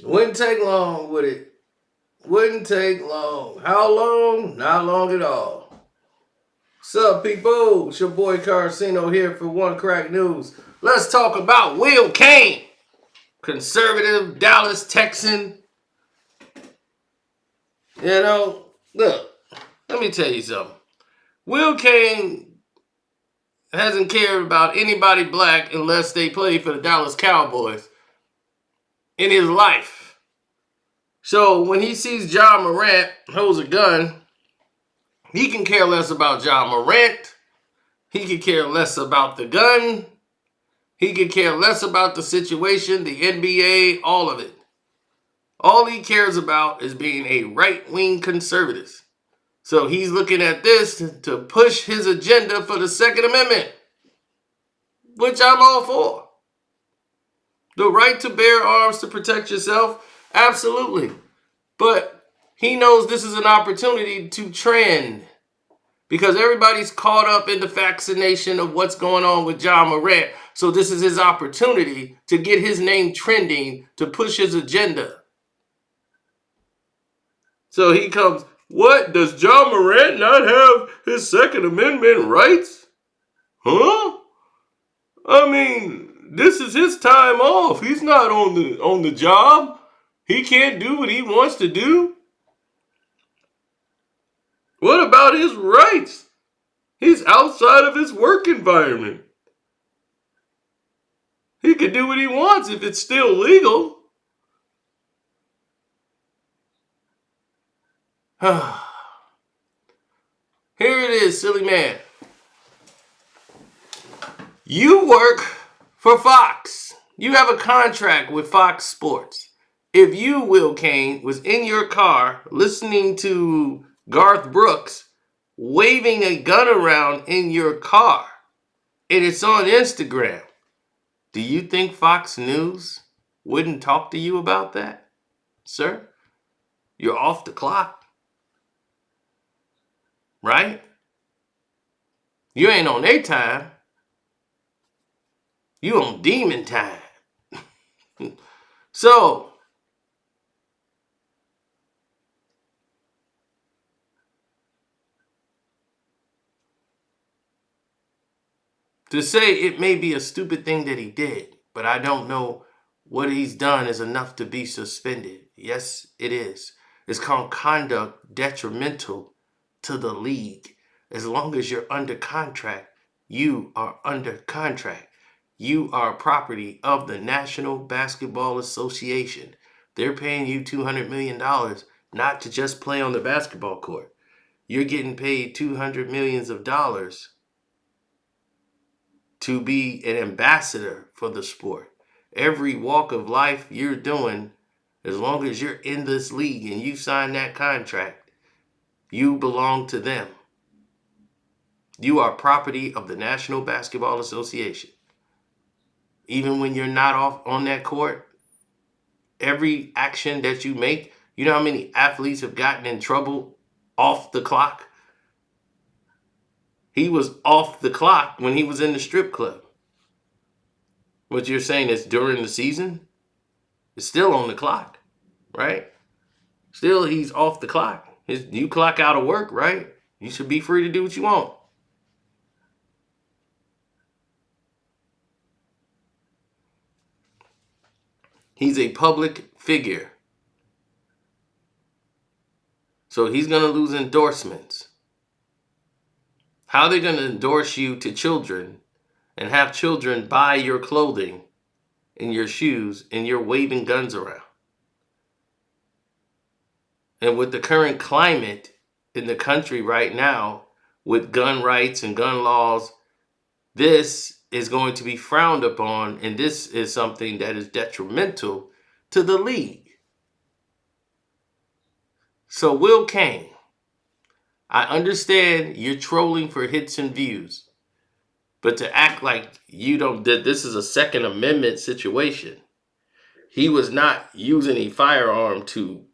Wouldn't take long, would it? Wouldn't take long. How long? Not long at all. What's up, people? It's your boy Carcino here for One Crack News. Let's talk about Will Cain, conservative Dallas Texan. Look, let me tell you something. Will Cain hasn't cared about anybody black unless they play for the Dallas Cowboys in his life. So when he sees Ja Morant holds a gun, he can care less about Ja Morant. He could care less about the gun. He could care less about the situation, the NBA, all of it. All he cares about is being a right-wing conservative. So he's looking at this to push his agenda for the Second Amendment, which I'm all for. The right to bear arms to protect yourself, absolutely. But he knows this is an opportunity to trend because everybody's caught up in the fascination of what's going on with Ja Morant. So this is his opportunity to get his name trending, to push his agenda. So he comes, what? Does Ja Morant not have his Second Amendment rights? Huh? I mean, this is his time off. He's not on the job. He can't do what he wants to do. What about his rights? He's outside of his work environment. He can do what he wants if it's still legal. Here it is, silly man. You work for Fox. You have a contract with Fox Sports. If you, Will Cain, was in your car listening to Garth Brooks waving a gun around in your car and it's on Instagram, do you think Fox News wouldn't talk to you about that? Sir, you're off the clock, right? You ain't on their time. You on demon time. So, to say it may be a stupid thing that he did, but I don't know what he's done is enough to be suspended. Yes, it is. It's called conduct detrimental to the league. As long as you're under contract, you are under contract. You are property of the National Basketball Association. They're paying you $200 million not to just play on the basketball court. You're getting paid $200 million to be an ambassador for the sport. Every walk of life you're doing, as long as you're in this league and you sign that contract, you belong to them. You are property of the National Basketball Association. Even when you're not off on that court, every action that you make, you know how many athletes have gotten in trouble off the clock? He was off the clock when he was in the strip club. What you're saying is during the season? It's still on the clock, right? Still, he's off the clock. You clock out of work, right? You should be free to do what you want. He's a public figure. So he's going to lose endorsements. How are they going to endorse you to children and have children buy your clothing and your shoes and you're waving guns around? And with the current climate in the country right now, with gun rights and gun laws, this is going to be frowned upon, and this is something that is detrimental to the league. So, Will Cain, I understand you're trolling for hits and views, but to act like you don't, that this is a Second Amendment situation. He was not using a firearm to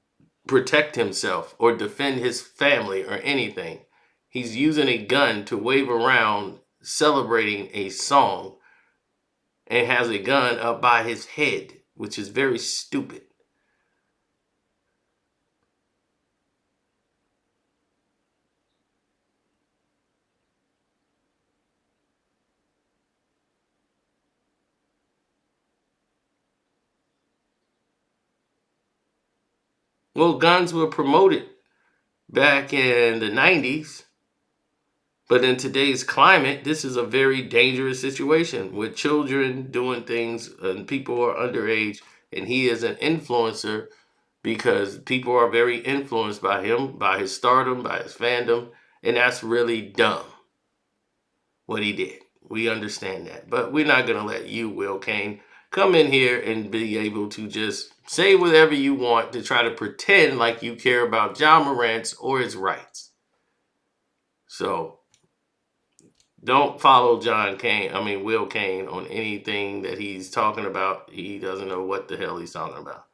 protect himself or defend his family or anything. He's using a gun to wave around celebrating a song and has a gun up by his head, which is very stupid. Well, guns were promoted back in the 90s. But in today's climate, this is a very dangerous situation with children doing things and people who are underage. And he is an influencer because people are very influenced by him, by his stardom, by his fandom. And that's really dumb what he did. We understand that. But we're not going to let you, Will Cain, come in here and be able to just say whatever you want to try to pretend like you care about Ja Morant's or his rights. So don't follow Will Cain on anything that he's talking about. He doesn't know what the hell he's talking about.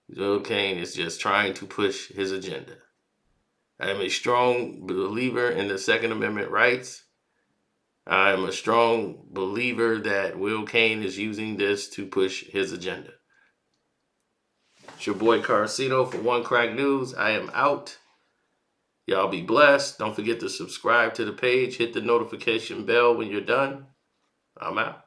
Will Cain is just trying to push his agenda. I am a strong believer in the Second Amendment rights. I am a strong believer that Will Cain is using this to push his agenda. It's your boy Carcino for One Crack News. I am out. Y'all be blessed. Don't forget to subscribe to the page. Hit the notification bell when you're done. I'm out.